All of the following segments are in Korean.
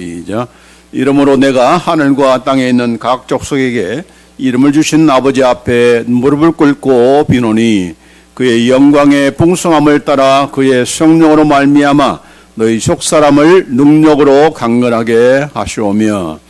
이자 이름으로 내가 하늘과 땅에 있는 각 족속에게 이름을 주신 아버지 앞에 무릎을 꿇고 비노니 그의 영광의 풍성함을 따라 그의 성령으로 말미암아 너희 속사람을 능력으로 강건하게 하시오며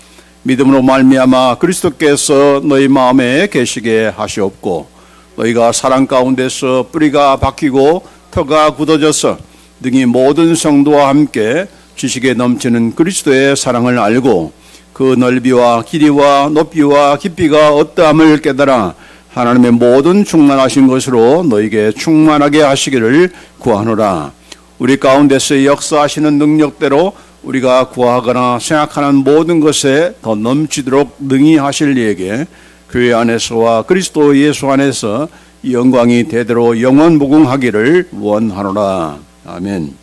믿음으로 말미암아 그리스도께서 너희 마음에 계시게 하시옵고 너희가 사랑 가운데서 뿌리가 박히고 터가 굳어져서 능히 모든 성도와 함께 지식에 넘치는 그리스도의 사랑을 알고 그 넓이와 길이와 높이와 깊이가 어떠함을 깨달아 하나님의 모든 충만하신 것으로 너희에게 충만하게 하시기를 구하노라. 우리 가운데서 역사하시는 능력대로 우리가 구하거나 생각하는 모든 것에 더 넘치도록 능히 하실 이에게 교회 안에서와 그리스도 예수 안에서 영광이 대대로 영원무궁하기를 원하노라. 아멘.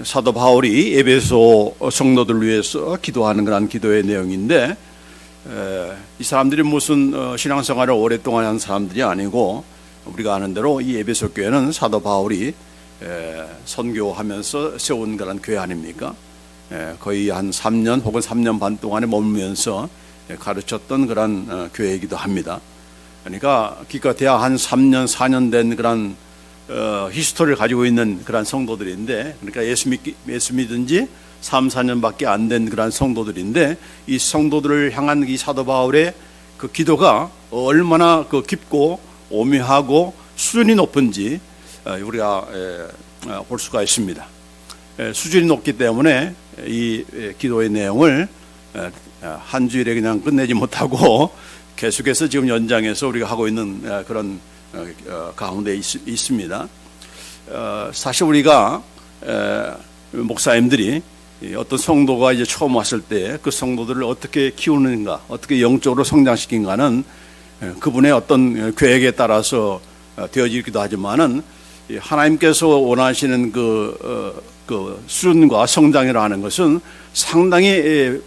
사도 바울이 에베소 성도들을 위해서 기도하는 그런 기도의 내용인데, 이 사람들이 무슨 신앙생활을 오랫동안 한 사람들이 아니고 우리가 아는 대로 이 에베소 교회는 사도 바울이 선교하면서 세운 그런 교회 아닙니까? 거의 한 3년 혹은 3년 반 동안에 머물면서 가르쳤던 그런 교회이기도 합니다. 그러니까 기껏해야 한 3년 4년 된 그런 히스토리를 가지고 있는 그런 성도들인데, 그러니까 예수 믿은 지 3, 4년밖에 안 된 그런 성도들인데, 이 성도들을 향한 이 사도 바울의 그 기도가 얼마나 그 깊고 오묘하고 수준이 높은지 우리가 볼 수가 있습니다. 수준이 높기 때문에 이 기도의 내용을 한 주일에 그냥 끝내지 못하고 계속해서 지금 연장해서 우리가 하고 있는 그런 가운데 있습니다. 사실 우리가 목사님들이 어떤 성도가 이제 처음 왔을 때 그 성도들을 어떻게 키우는가, 어떻게 영적으로 성장시킨가는 그분의 어떤 계획에 따라서 되어지기도 하지만은 하나님께서 원하시는 그 수준과 성장이라는 것은 상당히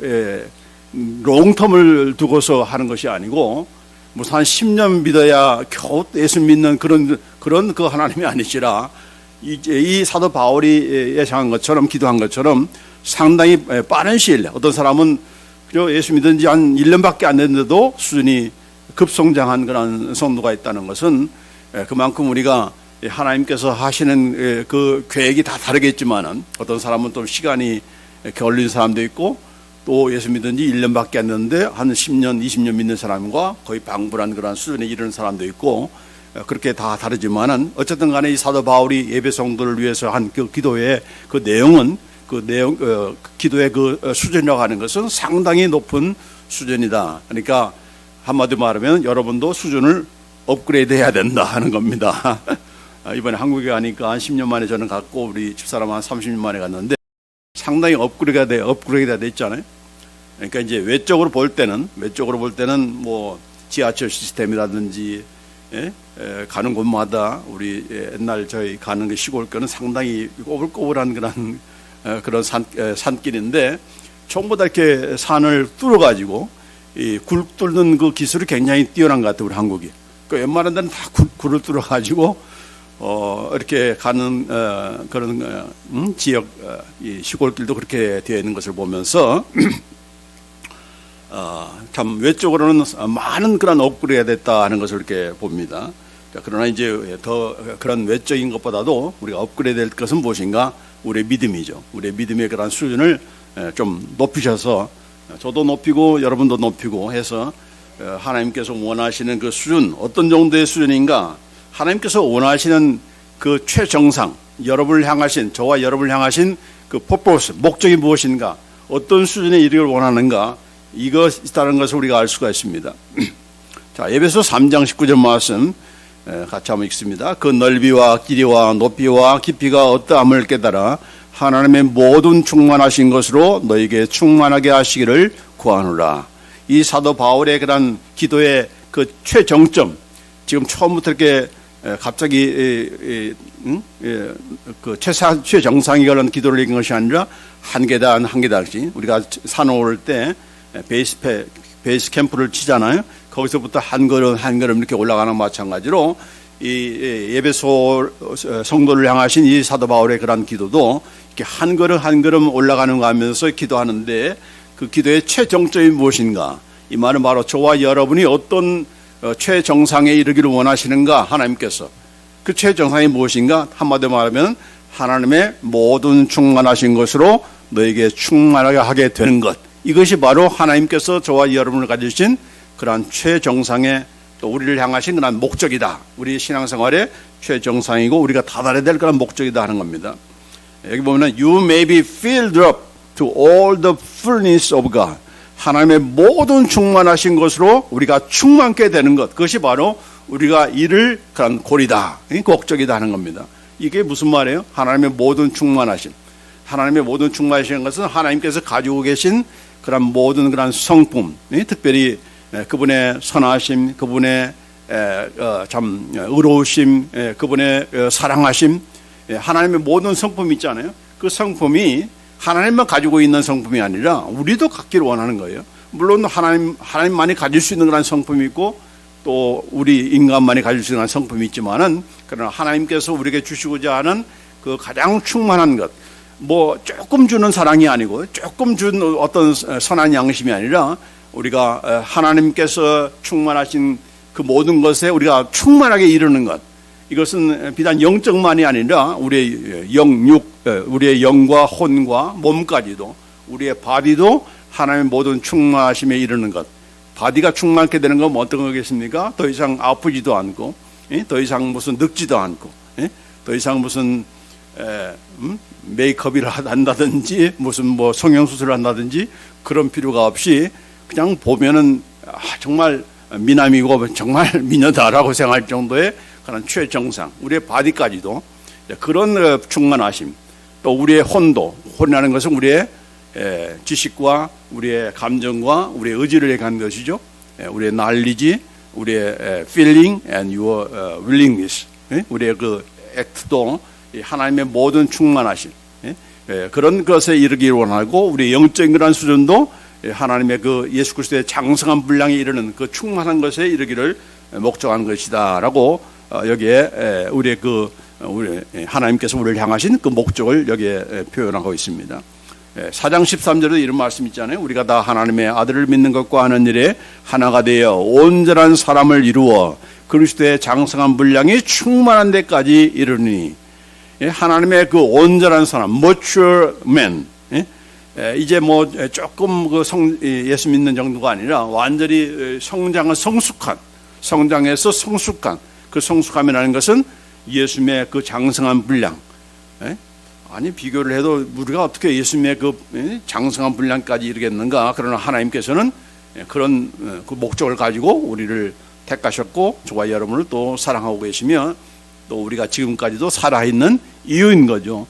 롱텀을 두고서 하는 것이 아니고, 무슨 한 10년 믿어야 겨우 예수 믿는 그런 그 하나님이 아니시라, 이 사도 바울이 예상한 것처럼 기도한 것처럼 상당히 빠른 시일 내에, 어떤 사람은 예수 믿은 지 한 1년밖에 안 됐는데도 수준이 급성장한 그런 성도가 있다는 것은 그만큼 우리가 하나님께서 하시는 그 계획이 다 다르겠지만은, 어떤 사람은 또 시간이 걸린 사람도 있고, 또 예수 믿은 지 1년밖에 안 됐는데 한 10년, 20년 믿는 사람과 거의 방불한 그런 수준에 이르는 사람도 있고, 그렇게 다 다르지만은 어쨌든 간에 이 사도 바울이 예배 성도를 위해서 한 그 기도의 그 내용은 기도의 그 수준이라고 하는 것은 상당히 높은 수준이다. 그러니까 한마디로 말하면 여러분도 수준을 업그레이드 해야 된다 하는 겁니다. 이번에 한국에 가니까 한 10년 만에 저는 갔고, 우리 집사람 한 30년 만에 갔는데 상당히 업그레이드가 됐잖아요. 그러니까 이제 외적으로 볼 때는 뭐 지하철 시스템이라든지 가는 곳마다 우리 옛날 저희 가는 그 시골교는 상당히 꼬불꼬불한 그런 산길인데, 전부 다 이렇게 산을 뚫어가지고 이 굴 뚫는 그 기술이 굉장히 뛰어난 것 같아요, 우리 한국이. 그 웬만한 데는 다 굴을 뚫어가지고 이렇게 가는 그런 지역 이 시골길도 그렇게 되어 있는 것을 보면서 참 외적으로는 많은 그런 업그레이드가 됐다 하는 것을 이렇게 봅니다. 그러나 이제 더 그런 외적인 것보다도 우리가 업그레이드 될 것은 무엇인가? 우리의 믿음이죠. 우리의 믿음의 그런 수준을 좀 높이셔서, 저도 높이고 여러분도 높이고 해서 하나님께서 원하시는 그 수준, 어떤 정도의 수준인가? 하나님께서 원하시는 그 최정상, 저와 여러분을 향하신 그 퍼포스, 목적이 무엇인가? 어떤 수준에 이르기를 원하는가? 이것이라는 것을 우리가 알 수가 있습니다. 자, 에베소 3장 19절 말씀 같이 한번 읽습니다. 그 넓이와 길이와 높이와 깊이가 어떠함을 깨달아 하나님의 모든 충만하신 것으로 너에게 충만하게 하시기를 구하노라. 이 사도 바울의 그런 기도의 그 최정점, 지금 처음부터 이렇게 갑자기 그 최정상이 그런 기도를 읽은 것이 아니라 한 계단씩 우리가 산 오를 때 베이스 캠프를 치잖아요. 거기서부터 한 걸음 이렇게 올라가는 마찬가지로 이 에베소 성도를 향하신 이 사도 바울의 그런 기도도 이렇게 한 걸음 한 걸음 올라가는 거 하면서 기도하는데 그 기도의 최정점이 무엇인가? 이 말은 바로 저와 여러분이 어떤 최정상에 이르기를 원하시는가? 하나님께서 그 최정상이 무엇인가? 한마디로 말하면 하나님의 모든 충만하신 것으로 너에게 충만하게 하게 되는 것. 이것이 바로 하나님께서 저와 여러분을 가지신 그러한 최정상의 또 우리를 향하신 그런 목적이다. 우리 신앙생활의 최정상이고 우리가 다달아야 될 그런 목적이다 하는 겁니다. 여기 보면 You may be filled up to all the fullness of God. 하나님의 모든 충만하신 것으로 우리가 충만케 되는 것. 그것이 바로 우리가 이룰 그런 골이다. 목적이다 하는 겁니다. 이게 무슨 말이에요? 하나님의 모든 충만하신. 하나님의 모든 충만하신 것은 하나님께서 가지고 계신 그런 모든 그런 성품, 특별히 그분의 선하심, 그분의 참 의로우심, 그분의 사랑하심, 하나님의 모든 성품이 있잖아요. 그 성품이 하나님만 가지고 있는 성품이 아니라 우리도 갖기를 원하는 거예요. 물론 하나님만이 가질 수 있는 그런 성품이 있고 또 우리 인간만이 가질 수 있는 성품이 있지만은 그러나 하나님께서 우리에게 주시고자 하는 그 가장 충만한 것, 뭐 조금 주는 사랑이 아니고 조금 준 어떤 선한 양심이 아니라 우리가 하나님께서 충만하신 그 모든 것에 우리가 충만하게 이루는 것. 이것은 비단 영적만이 아니라 우리의 영육, 우리의 영과 혼과 몸까지도 우리의 바디도 하나님의 모든 충만하심에 이르는 것. 바디가 충만하게 되는 건 어떤 거겠습니까? 더 이상 아프지도 않고, 더 이상 무슨 늙지도 않고, 더 이상 무슨 메이크업을 한다든지 무슨 뭐 성형수술을 한다든지 그런 필요가 없이 그냥 보면은 정말 미남이고 정말 미녀다라고 생각할 정도의 그런 최정상, 우리의 바디까지도 그런 충만하심, 또 우리의 혼이라는 것은 우리의 지식과 우리의 감정과 우리의 의지를 얘기하는 것이죠. 우리의 knowledge, 우리의 feeling and your willingness, 우리의 그 act도 하나님의 모든 충만하심, 그런 것에 이르기를 원하고 우리의 영적인 그런 수준도 하나님의 그 예수 그리스도의 장성한 분량에 이르는 그 충만한 것에 이르기를 목적한 것이다라고 여기에 우리 하나님께서 우리를 향하신 그 목적을 여기에 표현하고 있습니다. 4장 13절에도 이런 말씀 있잖아요. 우리가 다 하나님의 아들을 믿는 것과 하는 일에 하나가 되어 온전한 사람을 이루어 그리스도의 장성한 분량이 충만한 데까지 이르니, 하나님의 그 온전한 사람, mature man, 이제 뭐 조금 그 예수 믿는 정도가 아니라 완전히 성장은 성장해서 성숙한, 그 성숙함이라는 것은 예수님의 그 장성한 분량. 아니 비교를 해도 우리가 어떻게 예수님의 그 장성한 분량까지 이르겠는가? 그러나 하나님께서는 그런 그 목적을 가지고 우리를 택하셨고 저와 여러분을 또 사랑하고 계시며 또 우리가 지금까지도 살아있는 이유인 거죠.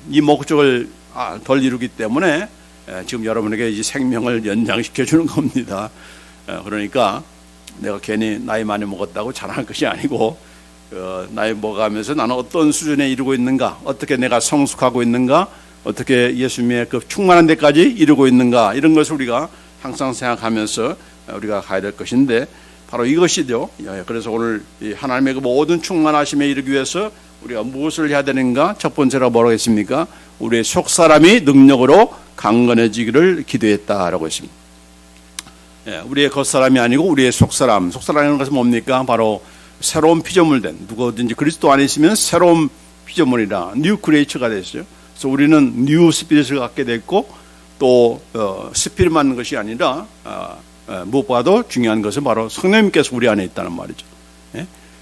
이 목적을 덜 이루기 때문에 지금 여러분에게 이 생명을 연장시켜 주는 겁니다. 그러니까 내가 괜히 나이 많이 먹었다고 자랑할 것이 아니고 나이 먹어가면서 나는 어떤 수준에 이르고 있는가, 어떻게 내가 성숙하고 있는가, 어떻게 예수님의 그 충만한 데까지 이르고 있는가, 이런 것을 우리가 항상 생각하면서 우리가 가야 될 것인데 바로 이것이죠. 그래서 오늘 하나님의 그 모든 충만하심에 이르기 위해서 우리가 무엇을 해야 되는가? 첫 번째로 뭐라고 했습니까? 우리의 속사람이 능력으로 강건해지기를 기도했다라고 했습니다. 우리의 겉사람이 아니고 우리의 속사람이라는 것은 뭡니까? 바로 새로운 피조물된, 누구든지 그리스도 안에 있으면 새로운 피조물이라 뉴 크리에이처가 됐어요. 그래서 우리는 뉴 스피릿을 갖게 됐고 또 스피릿 맞는 것이 아니라 무엇보다도 중요한 것은 바로 성령님께서 우리 안에 있다는 말이죠.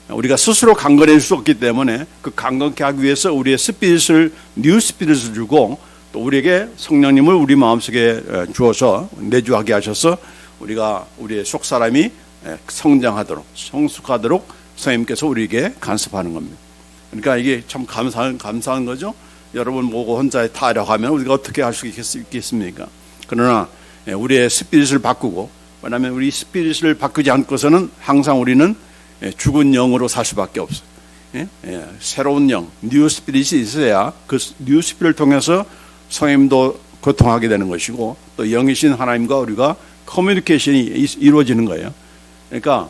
우리가 스스로 강건해질 수 없기 때문에 그 강건케 하기 위해서 우리의 스피릿을, 뉴 스피릿을 주고 또 우리에게 성령님을 우리 마음속에 주어서 내주하게 하셔서 우리가 우리의 속사람이 성장하도록, 성숙하도록 성령님께서 우리에게 간섭하는 겁니다. 그러니까 이게 참 감사한 거죠. 여러분 보고 혼자 타려고 하면 우리가 어떻게 할 수 있겠습니까? 그러나 우리의 스피릿을 바꾸고, 왜냐하면 우리 스피릿을 바꾸지 않고서는 항상 우리는 죽은 영으로 살 수밖에 없어요. 새로운 영, 뉴 스피릿이 있어야 그 뉴 스피릿을 통해서 성령님도 고통하게 되는 것이고 또 영이신 하나님과 우리가 커뮤니케이션이 이루어지는 거예요. 그러니까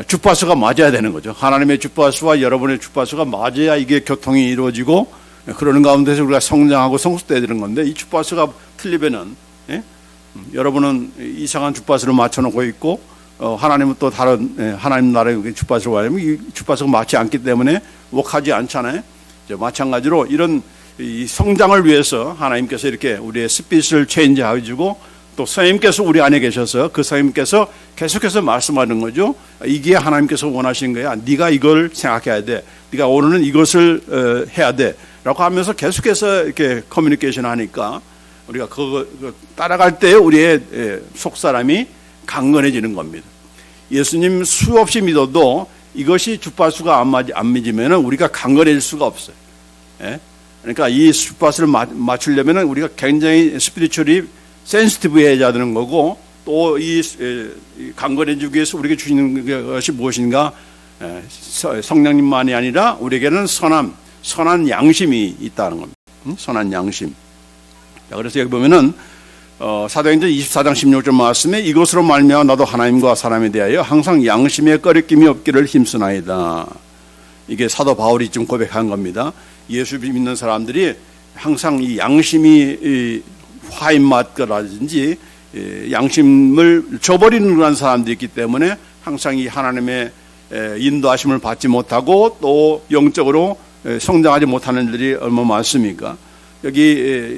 주파수가 맞아야 되는 거죠. 하나님의 주파수와 여러분의 주파수가 맞아야 이게 교통이 이루어지고 그러는 가운데서 우리가 성장하고 성숙돼야 되는 건데 이 주파수가 틀리면은 여러분은 이상한 주파수를 맞춰놓고 있고 하나님은 또 다른 하나님 나라의 주파수를 와야면 이 주파수가 맞지 않기 때문에 웍하지 않잖아요. 마찬가지로 이런 이 성장을 위해서 하나님께서 이렇게 우리의 스피릿을 체인지해주고 또 성령님께서 우리 안에 계셔서 그 성령님께서 계속해서 말씀하는 거죠. 이게 하나님께서 원하시는 거야. 네가 이걸 생각해야 돼. 네가 오늘은 이것을 해야 돼. 라고 하면서 계속해서 이렇게 커뮤니케이션 하니까 우리가 그거 따라갈 때 우리의 속사람이 강건해지는 겁니다. 예수님 수없이 믿어도 이것이 주파수가 안 맞으면 우리가 강건해질 수가 없어요. 그러니까 이 주파수를 맞추려면 우리가 굉장히 스피리추얼이 센시티브해야 되는 거고 또 이 강건해지기 위해서 우리에게 주시는 것이 무엇인가 성령님만이 아니라 우리에게는 선한 양심이 있다는 겁니다. 선한 양심. 자, 그래서 여기 보면은 사도행전 24장 16절 말씀에 이것으로 말미암아 나도 하나님과 사람에 대하여 항상 양심에 꺼리낌이 없기를 힘쓰나이다. 이게 사도 바울이 좀 고백한 겁니다. 예수 믿는 사람들이 항상 이 양심이 화인맛거라든지 양심을 저버리는 그런 사람들이 있기 때문에 항상 이 하나님의 인도하심을 받지 못하고 또 영적으로 성장하지 못하는 일들이 얼마나 많습니까? 여기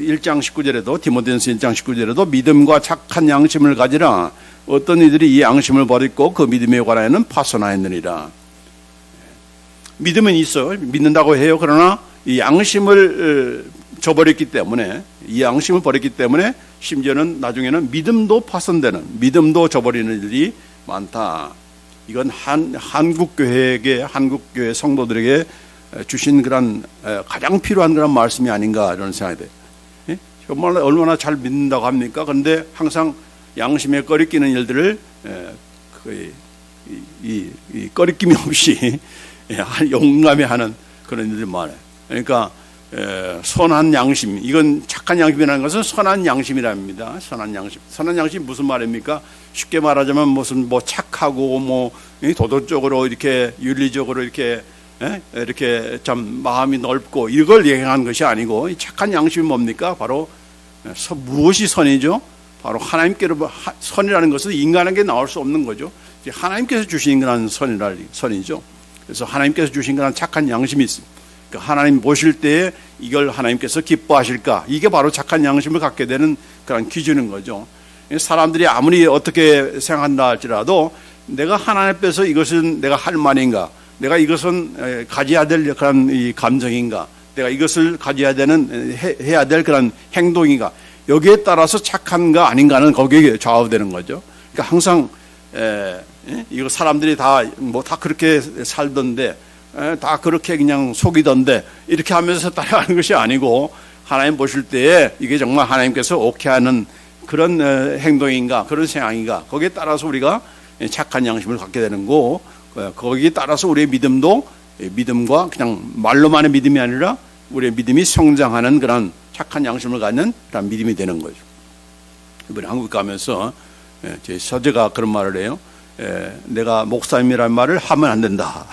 1장 19절에도 디모데전서 1장 19절에도 믿음과 착한 양심을 가지라. 어떤 이들이 이 양심을 버리고 그 믿음에 관하여는 파손하였느니라. 믿음은 있어 믿는다고 해요. 그러나 이 양심을 저버렸기 때문에 이 양심을 버렸기 때문에 심지어는 나중에는 믿음도 파손되는 믿음도 저버리는 일이 많다. 이건 한국교회에게 한국교회 성도들에게 주신 그런 가장 필요한 그런 말씀이 아닌가 이런 생각이 돼요. 정말 얼마나 잘 믿는다고 합니까? 그런데 항상 양심에 꺼리끼는 일들을 이 꺼리낌이 없이 용감히 하는 그런 일들이 많아요. 그러니까 선한 양심, 이건 착한 양심이라는 것은 선한 양심이랍니다. 선한 양심. 선한 양심 무슨 말입니까? 쉽게 말하자면 무슨 뭐 착하고 뭐 도덕적으로 이렇게 윤리적으로 이렇게 참 마음이 넓고 이걸 얘기하는 것이 아니고 이 착한 양심이 뭡니까? 바로 무엇이 선이죠? 바로 하나님께로 선이라는 것은 인간에게 나올 수 없는 거죠. 하나님께서 주신 그런 선이죠. 그래서 하나님께서 주신 그런 착한 양심이 있습니다. 하나님 보실 때에 이걸 하나님께서 기뻐하실까? 이게 바로 착한 양심을 갖게 되는 그런 기준인 거죠. 사람들이 아무리 어떻게 생각한다 할지라도 내가 하나님 앞에서 이것은 내가 할 만인가? 내가 이것은 가져야 될 그런 이 감정인가? 내가 이것을 가져야 되는 해야 될 그런 행동인가? 여기에 따라서 착한가 아닌가는 거기에 좌우되는 거죠. 그러니까 항상 이거 사람들이 다 그렇게 살던데 다 그렇게 그냥 속이던데 이렇게 하면서 따라가는 것이 아니고 하나님 보실 때에 이게 정말 하나님께서 오케이 하는 그런 행동인가 그런 생각인가 거기에 따라서 우리가 착한 양심을 갖게 되는 거고 거기에 따라서 우리의 믿음과 그냥 말로만의 믿음이 아니라 우리의 믿음이 성장하는 그런 착한 양심을 갖는 그런 믿음이 되는 거죠. 이번에 한국 가면서 제 서재가 그런 말을 해요. 내가 목사님이라는 말을 하면 안 된다.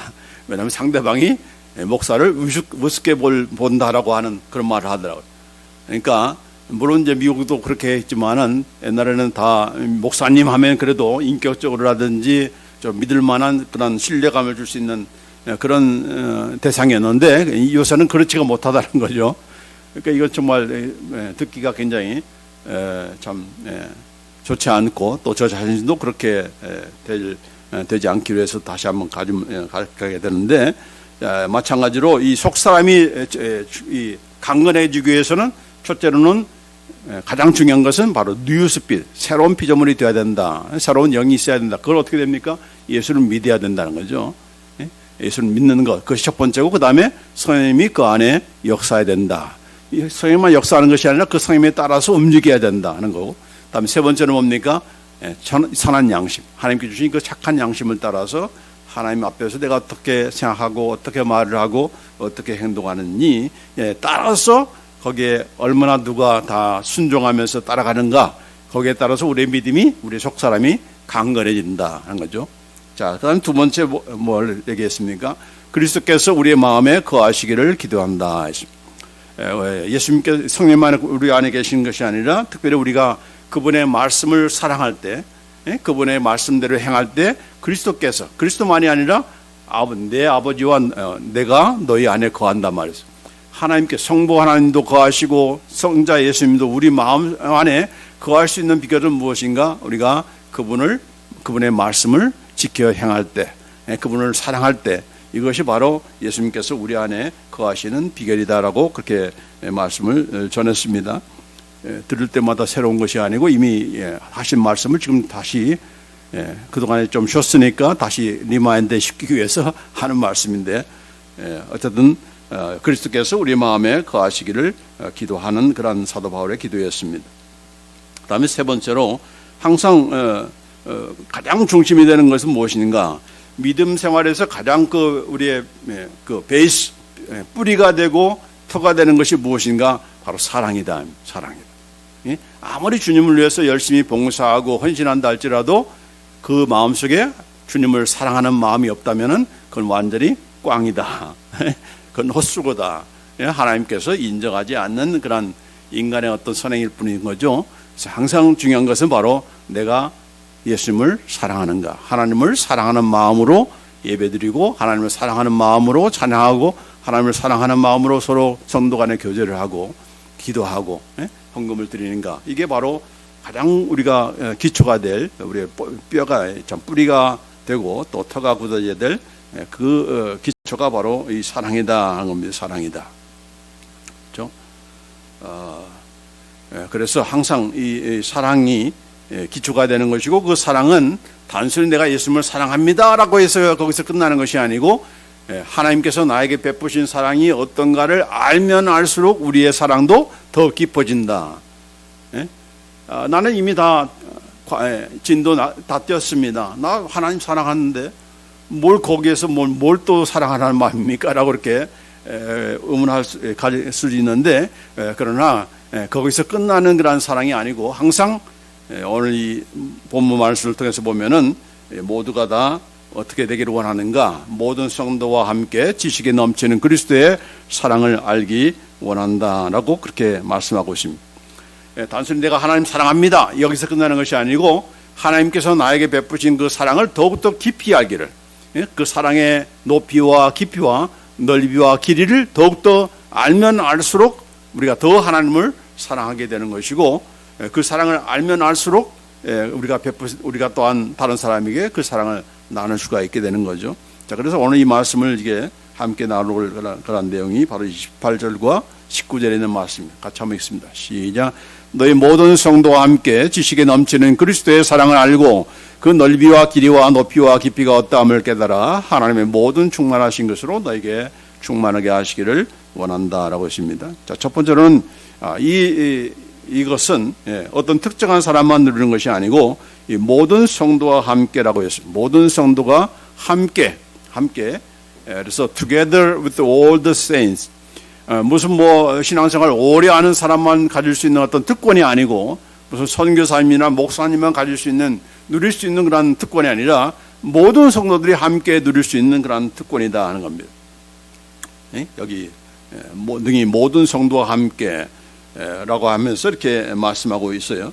왜냐하면 상대방이 목사를 우습게 본다라고 하는 그런 말을 하더라고요. 그러니까 물론 이제 미국도 그렇게 했지만은 옛날에는 다 목사님 하면 그래도 인격적으로라든지 좀 믿을 만한 그런 신뢰감을 줄 수 있는 그런 대상이었는데 요새는 그렇지가 못하다는 거죠. 그러니까 이건 정말 듣기가 굉장히 참 좋지 않고 또 저 자신도 그렇게 되지 않기로 해서 다시 한번 가게 되는데 마찬가지로 이 속사람이 강건해지기 위해서는 첫째로는 가장 중요한 것은 바로 뉴스핏, 새로운 피조물이 되어야 된다. 새로운 영이 있어야 된다. 그걸 어떻게 됩니까? 예수를 믿어야 된다는 거죠. 예수를 믿는 것, 그것이 첫 번째고 그 다음에 성령님이 그 안에 역사해야 된다. 성령님만 역사하는 것이 아니라 그 성령님에 따라서 움직여야 된다는 거고 그 다음에 세 번째는 뭡니까? 선한 양심, 하나님께 주신 그 착한 양심을 따라서 하나님 앞에서 내가 어떻게 생각하고 어떻게 말을 하고 어떻게 행동하느니 따라서 거기에 얼마나 누가 다 순종하면서 따라가는가 거기에 따라서 우리의 믿음이 우리 속사람이 강건해진다 하는 거죠. 자, 그다음 두 번째 뭘 얘기했습니까? 그리스도께서 우리의 마음에 거하시기를 기도한다. 예수님께 성령만 우리 안에 계신 것이 아니라 특별히 우리가 그분의 말씀을 사랑할 때, 그분의 말씀대로 행할 때 그리스도께서, 그리스도만이 아니라 내 아버지와 내가 너희 안에 거한다 말이죠. 하나님께 성부 하나님도 거하시고 성자 예수님도 우리 마음 안에 거할 수 있는 비결은 무엇인가? 우리가 그분의 말씀을 지켜 행할 때, 그분을 사랑할 때, 이것이 바로 예수님께서 우리 안에 거하시는 비결이다라고 그렇게 말씀을 전했습니다. 들을 때마다 새로운 것이 아니고 이미 하신 말씀을 지금 다시 그동안에 좀 쉬었으니까 다시 리마인드 시키기 위해서 하는 말씀인데, 어쨌든 그리스도께서 우리 마음에 거하시기를 기도하는 그런 사도 바울의 기도였습니다. 그 다음에 세 번째로 항상 가장 중심이 되는 것은 무엇인가? 믿음 생활에서 가장 우리의 베이스, 뿌리가 되고 터가 되는 것이 무엇인가? 바로 사랑이다. 사랑이다. 아무리 주님을 위해서 열심히 봉사하고 헌신한다 할지라도 그 마음속에 주님을 사랑하는 마음이 없다면은 그건 완전히 꽝이다. 그건 헛수고다. 하나님께서 인정하지 않는 그런 인간의 어떤 선행일 뿐인 거죠. 그래서 항상 중요한 것은 바로 내가 예수님을 사랑하는가, 하나님을 사랑하는 마음으로 예배드리고 하나님을 사랑하는 마음으로 찬양하고 하나님을 사랑하는 마음으로 서로 성도 간에 교제를 하고 기도하고 헌금을 드리는가. 이게 바로 가장 우리가 기초가 될, 우리의 뼈가 참 뿌리가 되고 또 터가 굳어져야 될 그 기초가 바로 이 사랑이다 하는 겁니다. 사랑이다. 그렇죠? 그래서 항상 이 사랑이 기초가 되는 것이고, 그 사랑은 단순히 내가 예수님을 사랑합니다라고 해서 거기서 끝나는 것이 아니고, 하나님께서 나에게 베푸신 사랑이 어떤가를 알면 알수록 우리의 사랑도 더 깊어진다. 나는 이미 다 진도 다 뛰었습니다. 나 하나님 사랑하는데 뭘 거기에서 뭘 또 사랑하라는 마음입니까? 라고 그렇게 의문할 수 있는데, 그러나 거기서 끝나는 그런 사랑이 아니고 항상 오늘 이 본문 말씀을 통해서 보면은 모두가 다 어떻게 되기를 원하는가? 모든 성도와 함께 지식에 넘치는 그리스도의 사랑을 알기 원한다라고 그렇게 말씀하고 있습니다. 단순히 내가 하나님 사랑합니다, 여기서 끝나는 것이 아니고 하나님께서 나에게 베푸신 그 사랑을 더욱더 깊이 알기를, 그 사랑의 높이와 깊이와 넓이와 길이를 더욱더 알면 알수록 우리가 더 하나님을 사랑하게 되는 것이고, 그 사랑을 알면 알수록 우리가 또한 다른 사람에게 그 사랑을 나눌 수가 있게 되는 거죠. 자, 그래서 오늘 이 말씀을 이게 함께 나눌 그런 내용이 바로 28절과 19절에 있는 말씀입니다. 같이 한번 읽습니다. 시작. 너희 모든 성도와 함께 지식에 넘치는 그리스도의 사랑을 알고 그 넓이와 길이와 높이와 깊이가 어떠함을 깨달아 하나님의 모든 충만하신 것으로 너에게 충만하게 하시기를 원한다라고 했습니다. 자, 첫 번째로는 이것은 어떤 특정한 사람만 누리는 것이 아니고 이 모든 성도와 함께라고 했습니다. 모든 성도가 함께. 그래서 together with all the saints. 무슨 신앙생활 오래 하는 사람만 가질 수 있는 어떤 특권이 아니고, 무슨 선교사님이나 목사님만 가질 수 있는, 누릴 수 있는 그런 특권이 아니라 모든 성도들이 함께 누릴 수 있는 그런 특권이다 하는 겁니다. 여기 능히 모든 성도와 함께 라고 하면서 이렇게 말씀하고 있어요.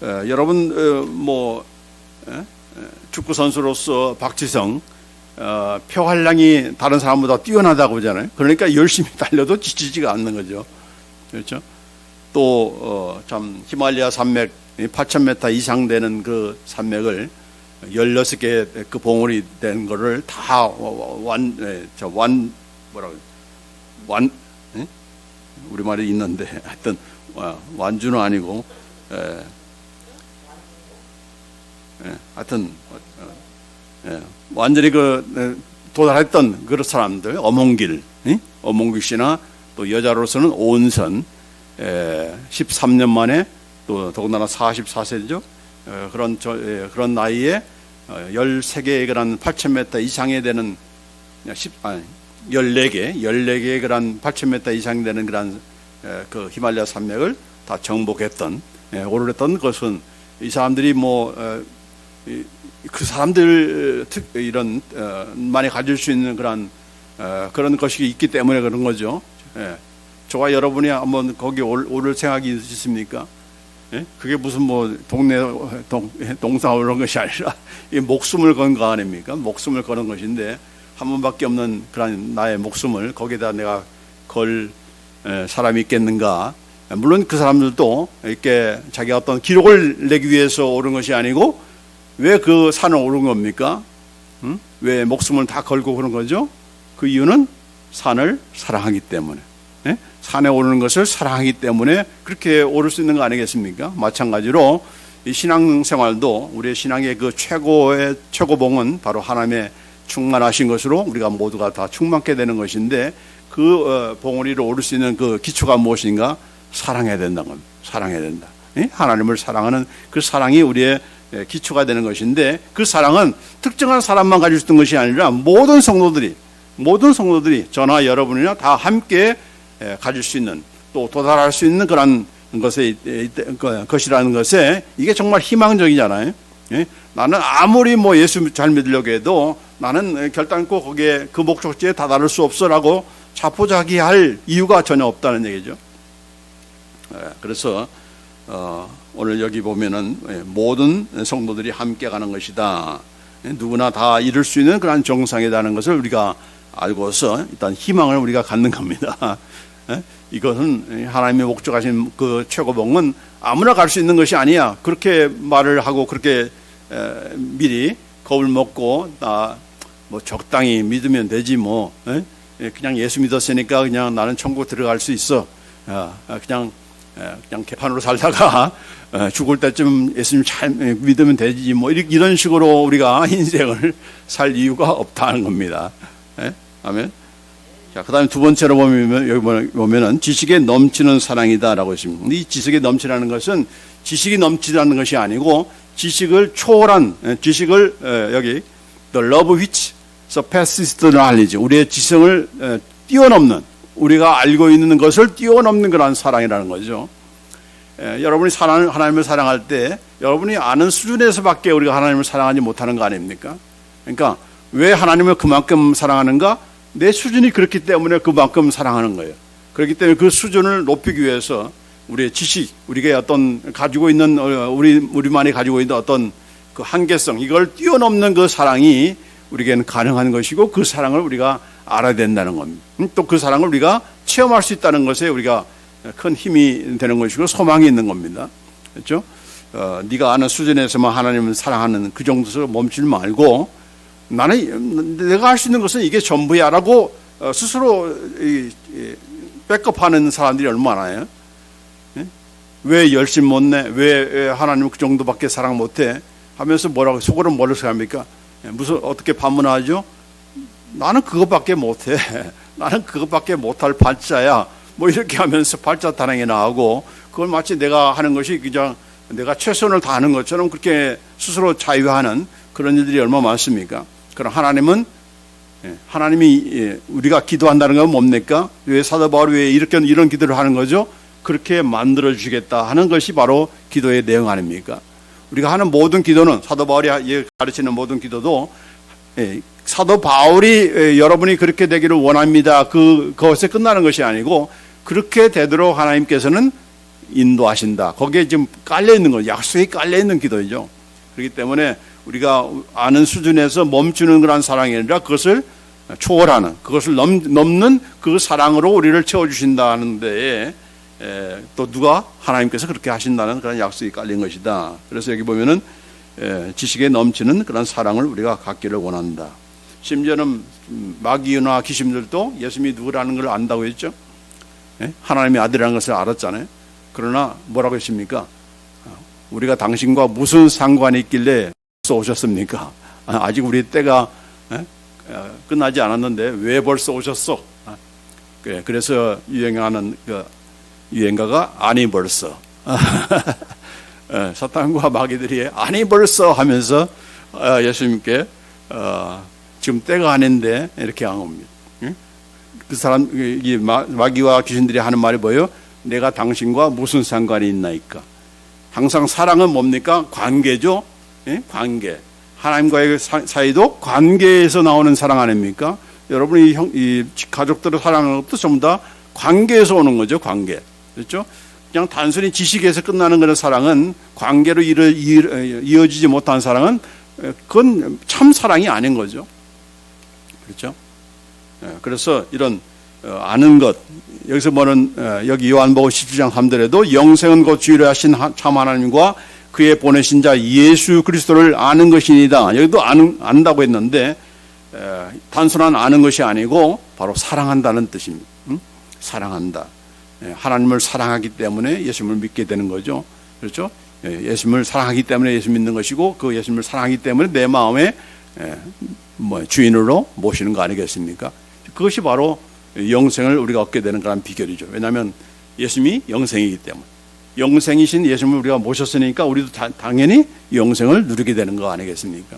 여러분 축구 선수로서 박지성 표 활량이 다른 사람보다 뛰어나다고 하잖아요. 그러니까 열심히 달려도 지치지가 않는 거죠. 그렇죠? 또 참 히말라야 산맥 8,000m 이상 되는 그 산맥을 16개 그 봉우리 된 거를 다 우리말이 있는데 하여튼 완주는 아니고 하여튼 완전히 도달했던 그런 사람들, 어몽길 씨나 또 여자로서는 오은선 13년 만에 또 더군다나 44세죠. 그런 나이에 13개의 그런 8,000m 이상에 되는 14개의 그런 8,000m 이상 되는 그런 그 히말라야 산맥을 다 정복했던, 오르랬던 것은 이 사람들이 그 사람들 이런 많이 가질 수 있는 그런 것이 있기 때문에 그런 거죠. 예. 저와 여러분이 한번 거기 오를 생각이 있으십니까? 예? 그게 무슨 뭐 동네 동상 오는 것이 아니라 이 목숨을 건 거 아닙니까? 목숨을 거는 것인데 한 번밖에 없는 그런 나의 목숨을 거기다 내가 걸 사람이 있겠는가? 물론 그 사람들도 이렇게 자기가 어떤 기록을 내기 위해서 오른 것이 아니고 왜 그 산을 오른 겁니까? 응? 왜 목숨을 다 걸고 그런 거죠? 그 이유는 산을 사랑하기 때문에. 예? 산에 오르는 것을 사랑하기 때문에 그렇게 오를 수 있는 거 아니겠습니까? 마찬가지로 이 신앙생활도 우리의 신앙의 그 최고봉은 바로 하나님의 충만하신 것으로 우리가 모두가 다 충만케 되는 것인데 그 봉우리 위로 오를 수 있는 그 기초가 무엇인가? 사랑해야 된다는 겁니다. 사랑해야 된다. 예? 하나님을 사랑하는 그 사랑이 우리의 기초가 되는 것인데 그 사랑은 특정한 사람만 가질 수 있는 것이 아니라 모든 성도들이 저나 여러분이나 다 함께 가질 수 있는 또 도달할 수 있는 그런 것이라는 것에 이게 정말 희망적이잖아요. 예? 나는 아무리 뭐 예수 잘 믿으려고 해도 나는 결단코 거기에 그 목적지에 다다를 수 없어라고 자포자기할 이유가 전혀 없다는 얘기죠. 그래서 오늘 여기 보면은 모든 성도들이 함께 가는 것이다. 누구나 다 이룰 수 있는 그런 정상이라는 것을 우리가 알고서 일단 희망을 우리가 갖는 겁니다. 이것은 하나님의 목적하신 그 최고봉은 아무나 갈 수 있는 것이 아니야. 그렇게 말을 하고 그렇게 미리 겁을 먹고 뭐 적당히 믿으면 되지 뭐 그냥 예수 믿었으니까 그냥 나는 천국 들어갈 수 있어. 그냥 개판으로 살다가 죽을 때쯤 예수님 잘 믿으면 되지 뭐 이런 식으로 우리가 인생을 살 이유가 없다는 겁니다. 아멘. 자, 그 다음에 두 번째로 보면, 여기 보면은 지식에 넘치는 사랑이다라고 했습니다. 이 지식에 넘치라는 것은 지식이 넘치라는 것이 아니고 지식을 초월한, 여기, the love which surpasses the knowledge. 우리의 지성을 뛰어넘는, 우리가 알고 있는 것을 뛰어넘는 그런 사랑이라는 거죠. 여러분이 하나님을 사랑할 때 여러분이 아는 수준에서밖에 우리가 하나님을 사랑하지 못하는 거 아닙니까? 그러니까 왜 하나님을 그만큼 사랑하는가? 내 수준이 그렇기 때문에 그만큼 사랑하는 거예요. 그렇기 때문에 그 수준을 높이기 위해서 우리의 지식, 우리가 어떤 가지고 있는 우리만이 가지고 있는 어떤 그 한계성, 이걸 뛰어넘는 그 사랑이 우리에게는 가능한 것이고 그 사랑을 우리가 알아야 된다는 겁니다. 또 그 사랑을 우리가 체험할 수 있다는 것에 우리가 큰 힘이 되는 것이고 소망이 있는 겁니다. 그렇죠? 네가 아는 수준에서만 하나님을 사랑하는 그 정도에서 멈추지 말고 나는 내가 할 수 있는 것은 이게 전부야라고 스스로 백업하는 사람들이 얼마나 많아요? 왜 열심 못 내? 왜 하나님 그 정도밖에 사랑 못해? 하면서 뭐라고 속으로 뭐를 생각합니까? 무슨 어떻게 반문하죠? 나는 그것밖에 못해. 나는 그것밖에 못할 발자야. 뭐 이렇게 하면서 발자 타령이나 하고 그걸 마치 내가 하는 것이 그냥 내가 최선을 다하는 것처럼 그렇게 스스로 자유하는 그런 일들이 얼마나 많습니까? 그럼 하나님이 우리가 기도한다는 건 뭡니까? 왜 사도 바울이 왜 이런 기도를 하는 거죠? 그렇게 만들어 주시겠다 하는 것이 바로 기도의 내용 아닙니까? 우리가 하는 모든 기도는 사도 바울이 가르치는 모든 기도도 사도 바울이 여러분이 그렇게 되기를 원합니다. 그것에 끝나는 것이 아니고 그렇게 되도록 하나님께서는 인도하신다. 거기에 지금 깔려 있는 거죠. 약속이 깔려 있는 기도이죠. 그렇기 때문에 우리가 아는 수준에서 멈추는 그런 사랑이 아니라 그것을 초월하는, 그것을 넘는 그 사랑으로 우리를 채워주신다는 데에 또 누가 하나님께서 그렇게 하신다는 그런 약속이 깔린 것이다. 그래서 여기 보면은 지식에 넘치는 그런 사랑을 우리가 갖기를 원한다. 심지어는 마귀나 귀신들도 예수님이 누구라는 걸 안다고 했죠. 하나님의 아들이라는 것을 알았잖아요. 그러나 뭐라고 했습니까? 우리가 당신과 무슨 상관이 있길래 벌써 오셨습니까? 아직 우리 때가 끝나지 않았는데 왜 벌써 오셨어? 그래서 유행하는 그 유행가가 아니 벌써. 사탄과 마귀들이 아니 벌써 하면서 예수님께 지금 때가 아닌데 이렇게 한 겁니다. 그 사람 이 마귀와 귀신들이 하는 말이 뭐예요? 내가 당신과 무슨 상관이 있나이까? 항상 사랑은 뭡니까? 관계죠. 관계. 하나님과의 사이도 관계에서 나오는 사랑 아닙니까? 여러분이 이 가족들을 사랑하는 것도 전부 다 관계에서 오는 거죠. 관계. 그렇죠? 그냥 단순히 지식에서 끝나는 그런 사랑은, 관계로 이어지지 못한 사랑은 그건 참 사랑이 아닌 거죠. 그렇죠? 그래서 이런 아는 것, 여기서 보는 여기 요한복음 17장 3절에도 영생은 곧 주의를 하신 참 하나님과 그의 보내신 자 예수 그리스도를 아는 것이니다. 여기도 안다고 했는데 단순한 아는 것이 아니고 바로 사랑한다는 뜻입니다. 사랑한다. 하나님을 사랑하기 때문에 예수님을 믿게 되는 거죠. 그렇죠? 예수님을 사랑하기 때문에 예수 믿는 것이고, 그 예수님을 사랑하기 때문에 내 마음에 주인으로 모시는 거 아니겠습니까? 그것이 바로 영생을 우리가 얻게 되는 그런 비결이죠. 왜냐하면 예수님이 영생이기 때문에, 영생이신 예수님을 우리가 모셨으니까 우리도 당연히 영생을 누리게 되는 거 아니겠습니까?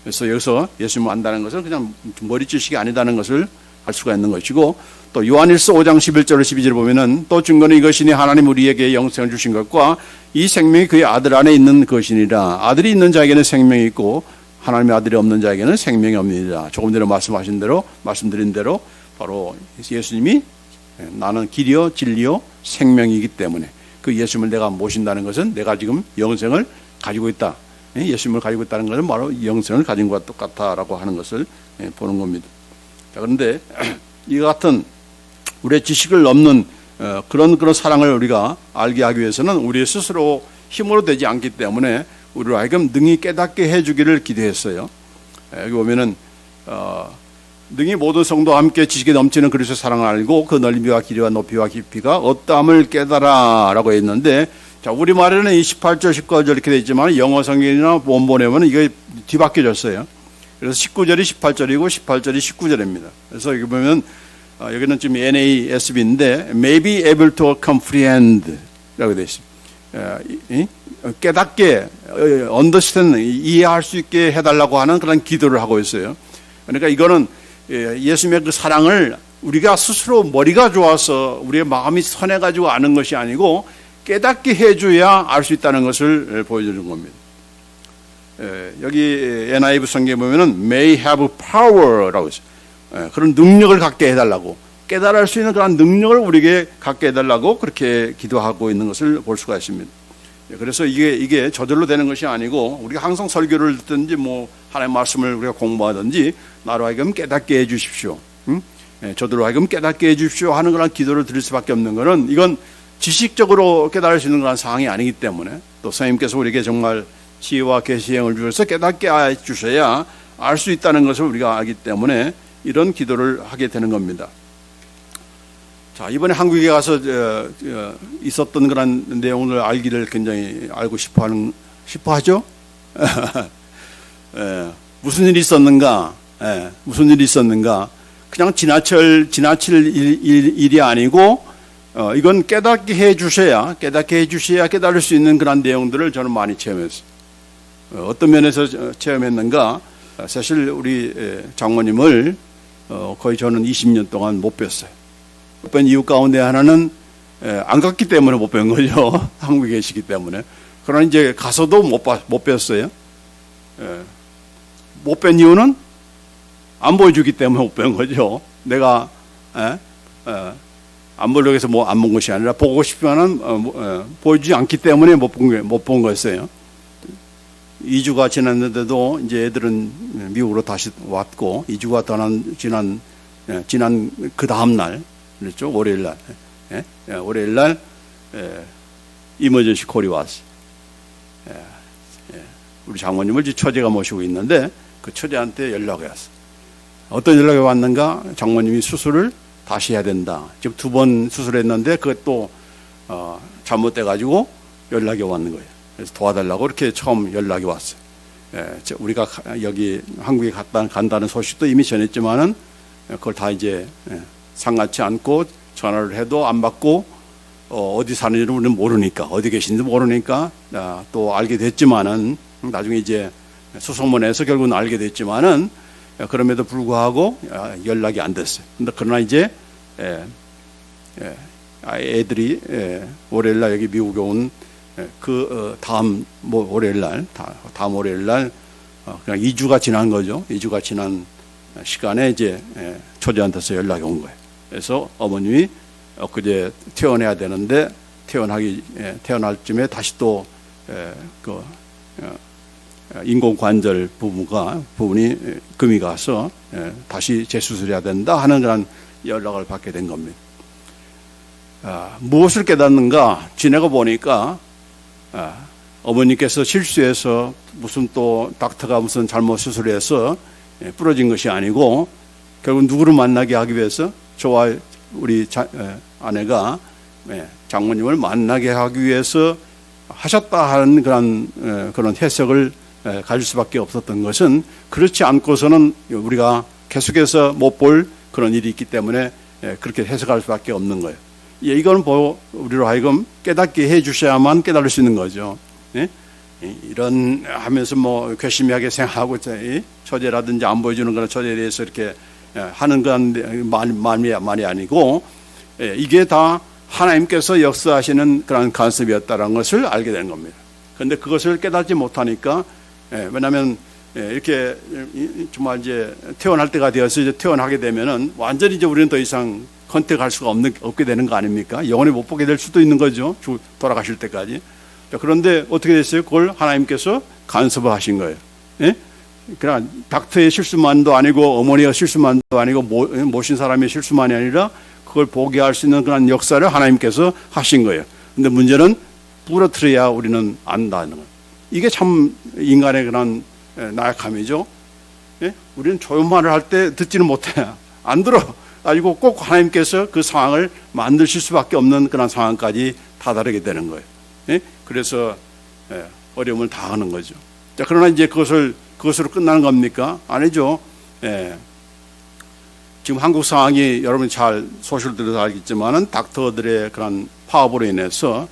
그래서 여기서 예수님을 안다는 것은 그냥 머리 지식이 아니다는 것을 알 수가 있는 것이고, 또 요한일서 5장 11절 12절 보면은 또 증거는 이것이니 하나님 우리에게 영생을 주신 것과 이 생명이 그의 아들 안에 있는 것이니라. 아들이 있는 자에게는 생명이 있고 하나님의 아들이 없는 자에게는 생명이 없느니라. 조금 전에 말씀드린 대로 바로 예수님이 나는 길이요 진리요 생명이기 때문에 그 예수님을 내가 모신다는 것은 내가 지금 영생을 가지고 있다. 예수님을 가지고 있다는 것은 바로 영생을 가진 것과 똑같다라고 하는 것을 보는 겁니다. 자, 그런데 이와 같은 우리의 지식을 넘는 그런 사랑을 우리가 알게 하기 위해서는 우리 스스로 힘으로 되지 않기 때문에 우리로 하여금 능히 깨닫게 해주기를 기도했어요. 여기 보면은 능히 모든 성도와 함께 지식에 넘치는 그리스도의 사랑을 알고 그 넓이와 길이와 높이와 깊이가 어떠함을 깨달아라고 했는데, 자, 우리말에는 이 18절 19절 이렇게 되어 있지만 영어 성경이나 원본에 보면 이게 뒤바뀌어졌어요. 그래서 19절이 18절이고 18절이 19절입니다. 그래서 여기 보면 여기는 지금 NASB인데 may be able to comprehend 라고 되어 있습니다. 깨닫게 understand, 이해할 수 있게 해달라고 하는 그런 기도를 하고 있어요. 그러니까 이거는 예수님의 그 사랑을 우리가 스스로 머리가 좋아서 우리의 마음이 선해가지고 아는 것이 아니고 깨닫게 해줘야 알 수 있다는 것을 보여주는 겁니다. 여기 NIV 성경에 보면은 may have power라고 있어요. 그런 능력을 갖게 해달라고, 깨달을 수 있는 그런 능력을 우리에게 갖게 해달라고 그렇게 기도하고 있는 것을 볼 수가 있습니다. 그래서 이게 저절로 되는 것이 아니고 우리가 항상 설교를 듣든지 하나님의 말씀을 우리가 공부하든지 나로 하여금 깨닫게 해 주십시오. 저들로 하여금 깨닫게 해 주십시오 하는 그런 기도를 드릴 수밖에 없는 것은 이건 지식적으로 깨달을 수 있는 그런 상황이 아니기 때문에, 또 선생님께서 우리에게 정말 지혜와 계시의 영을 주셔서 깨닫게 해 주셔야 알 수 있다는 것을 우리가 알기 때문에 이런 기도를 하게 되는 겁니다. 자, 이번에 한국에 가서 있었던 그런 내용을 알기를 굉장히 알고 싶어 하죠? 무슨 일이 있었는가? 무슨 일이 있었는가? 그냥 지나칠 일이 아니고 이건 깨닫게 해 주셔야 깨달을 수 있는 그런 내용들을 저는 많이 체험했어요. 어떤 면에서 체험했는가? 사실 우리 장모님을 거의 저는 20년 동안 못 뵀어요. 못 뵌 이유 가운데 하나는 안 갔기 때문에 못 뵌 거죠. 한국에 계시기 때문에. 그러나 이제 가서도 못 뵀어요. 못 뵌 이유는 안 보여주기 때문에 못 뵌 거죠. 내가 안 보려고 해서 안 본 것이 아니라 보고 싶지만은 보여주지 않기 때문에 못 본 거였어요. 2주가 지났는데도 이제 애들은 미국으로 다시 왔고 2주가 지난 그 다음 날, 그랬죠? 월요일 날 이머전시 콜이 왔어요. 우리 장모님을 처제가 모시고 있는데 그 처제한테 연락이 왔어요. 어떤 연락이 왔는가? 장모님이 수술을 다시 해야 된다. 지금 2번 수술했는데 그것도 잘못돼가지고 연락이 왔는 거예요. 그래서 도와달라고 그렇게 처음 연락이 왔어요. 우리가 여기 한국에 간다는 소식도 이미 전했지만은 그걸 다 이제 상하지 않고 전화를 해도 안 받고 어디 사는지는 우리는 모르니까, 어디 계신지도 모르니까 또 알게 됐지만은 나중에 이제 수소문해서 결국은 알게 됐지만은 그럼에도 불구하고 연락이 안 됐어요. 그러나 이제 애들이 월요일날 여기 미국에 온 그 다음 월요일날 그냥 2주가 지난 거죠. 2주가 지난 시간에 이제 초대한테서 연락이 온 거예요. 그래서 어머님이 엊그제 퇴원해야 되는데 태어날 쯤에 다시 또 그 인공관절 부분이 금이 가서 다시 재수술해야 된다 하는 그런 연락을 받게 된 겁니다. 무엇을 깨닫는가? 지내고 보니까 어머니께서 실수해서 무슨 또 닥터가 무슨 잘못 수술해서 부러진 것이 아니고 결국 누구를 만나게 하기 위해서 저와 우리 아내가 장모님을 만나게 하기 위해서 하셨다 하는 그런 해석을 가질 수밖에 없었던 것은 그렇지 않고서는 우리가 계속해서 못 볼 그런 일이 있기 때문에 그렇게 해석할 수밖에 없는 거예요. 이건 우리로 하여금 깨닫게 해 주셔야만 깨달을 수 있는 거죠. 이런 하면서 뭐 괘씸하게 생각하고 처제라든지 안 보여주는 그런 처제에 대해서 이렇게 하는 건 말이 아니고 이게 다 하나님께서 역사하시는 그런 간섭이었다는 것을 알게 되는 겁니다. 그런데 그것을 깨닫지 못하니까 왜냐하면 이렇게 정말 이제 퇴원할 때가 되어서 이제 퇴원하게 되면은 완전히 이제 우리는 더 이상 컨택할 수가 없게 되는 거 아닙니까? 영원히 못 보게 될 수도 있는 거죠. 돌아가실 때까지. 그런데 어떻게 됐어요? 그걸 하나님께서 간섭을 하신 거예요. 그러니까 닥터의 실수만도 아니고 어머니가 실수만도 아니고 모신 사람의 실수만이 아니라 그걸 보게 할 수 있는 그런 역사를 하나님께서 하신 거예요. 근데 문제는 부러뜨려야 우리는 안다는 거예요. 이게 참 인간의 그런 나약함이죠. 우리는 좋은 말을 할 때 듣지는 못해. 안 들어. 가지고 꼭 하나님께서 그 상황을 만드실 수밖에 없는 그런 상황까지 다다르게 되는 거예요. 그래서 어려움을 당하는 거죠. 자, 그러나 이제 그것으로 끝나는 겁니까? 아니죠. 지금 한국 상황이 여러분이 잘 소식을 들어서 알겠지만은 닥터들의 그런 파업으로 인해서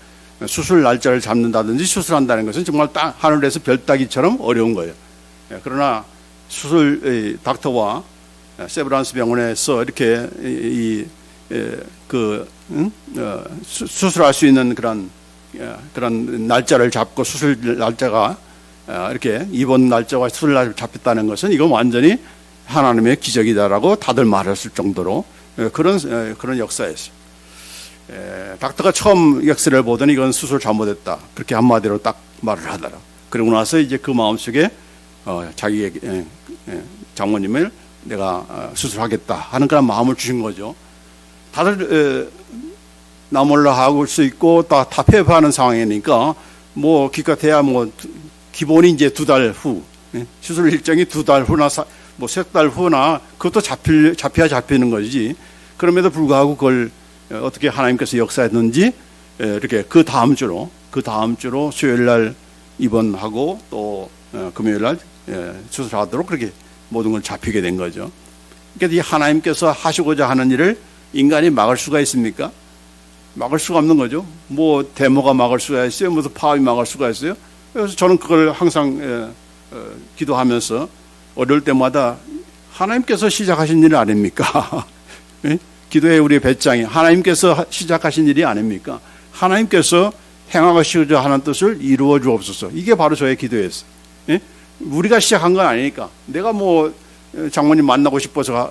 수술 날짜를 잡는다든지 수술한다는 것은 정말 하늘에서 별 따기처럼 어려운 거예요. 그러나 닥터와 세브란스 병원에서 이렇게 수술할 수 있는 그런 날짜를 잡고 수술 날짜가 이렇게 입원 날짜와 수술 날짜를 잡혔다는 것은 이건 완전히 하나님의 기적이다라고 다들 말했을 정도로 그런 역사였어요. 닥터가 처음 엑스레이를 보더니 이건 수술 잘못했다. 그렇게 한마디로 딱 말을 하더라. 그러고 나서 이제 그 마음속에 자기의 장모님을 내가 수술하겠다 하는 그런 마음을 주신 거죠. 다들 나 몰라 하고 수 있고 다 폐업하는 상황이니까 뭐 기껏해야 뭐 기본이 이제 2달 후 수술 일정이 2달 후나 뭐 3달 후나 그것도 잡혀야 잡히는 거지. 그럼에도 불구하고 그걸 어떻게 하나님께서 역사했는지 이렇게 그 다음 주로 수요일 날 입원하고 또 금요일 날 수술하도록 그렇게 모든 걸 잡히게 된 거죠. 그러니까 이 하나님께서 하시고자 하는 일을 인간이 막을 수가 있습니까? 막을 수가 없는 거죠. 뭐 데모가 막을 수가 있어요. 무슨 파업이 막을 수가 있어요. 그래서 저는 그걸 항상 기도하면서 어려울 때마다 하나님께서 시작하신 일 아닙니까? 기도의 우리의 배짱이 하나님께서 시작하신 일이 아닙니까? 하나님께서 행하시고자 하는 뜻을 이루어 주옵소서. 이게 바로 저의 기도였어요. 우리가 시작한 건 아니니까. 내가 뭐 장모님 만나고 싶어서